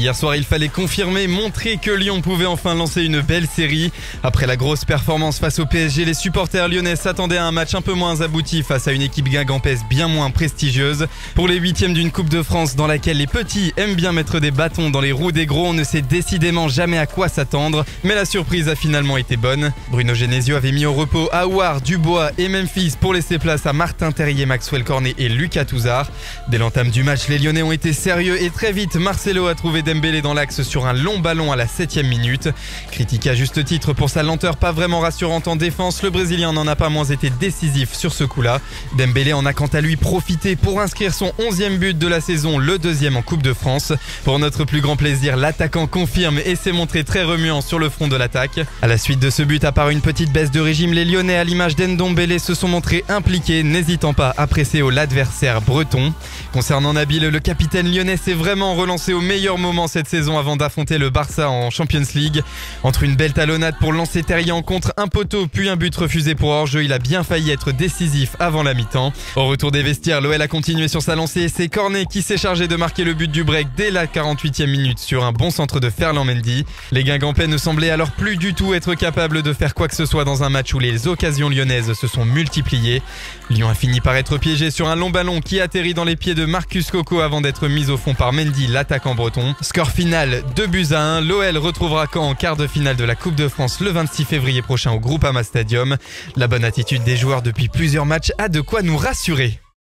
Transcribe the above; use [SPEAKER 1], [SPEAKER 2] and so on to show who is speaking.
[SPEAKER 1] Hier soir, il fallait confirmer, montrer que Lyon pouvait enfin lancer une belle série. Après la grosse performance face au PSG, les supporters lyonnais s'attendaient à un match un peu moins abouti face à une équipe guingampèse bien moins prestigieuse. Pour les huitièmes d'une Coupe de France dans laquelle les petits aiment bien mettre des bâtons dans les roues des gros, on ne sait décidément jamais à quoi s'attendre. Mais la surprise a finalement été bonne. Bruno Genesio avait mis au repos Aouar, Dubois et Memphis pour laisser place à Martin Terrier, Maxwell Cornet et Lucas Touzard. Dès l'entame du match, les Lyonnais ont été sérieux et très vite, Marcelo a trouvé Dembélé dans l'axe sur un long ballon à la 7e minute. Critiqué à juste titre pour sa lenteur pas vraiment rassurante en défense, le Brésilien n'en a pas moins été décisif sur ce coup-là. Dembélé en a quant à lui profité pour inscrire son 11e but de la saison, le deuxième en Coupe de France. Pour notre plus grand plaisir, l'attaquant confirme et s'est montré très remuant sur le front de l'attaque. À la suite de ce but, à part une petite baisse de régime, les Lyonnais à l'image d'Ndombélé se sont montrés impliqués, n'hésitant pas à presser au l'adversaire breton. Concernant Nabil, le capitaine lyonnais s'est vraiment relancé au meilleur moment cette saison avant d'affronter le Barça en Champions League. Entre une belle talonnade pour lancer Terrier en contre, un poteau puis un but refusé pour hors-jeu, il a bien failli être décisif avant la mi-temps. Au retour des vestiaires, l'OL a continué sur sa lancée et c'est Cornet qui s'est chargé de marquer le but du break dès la 48e minute sur un bon centre de Ferland Mendy. Les Guingampais ne semblaient alors plus du tout être capables de faire quoi que ce soit dans un match où les occasions lyonnaises se sont multipliées. Lyon a fini par être piégé sur un long ballon qui atterrit dans les pieds de Marcus Coco avant d'être mis au fond par Mendy, l'attaquant breton. Score final 2-1. L'OL retrouvera Caen en quart de finale de la Coupe de France le 26 février prochain au Groupama Stadium. La bonne attitude des joueurs depuis plusieurs matchs a de quoi nous rassurer.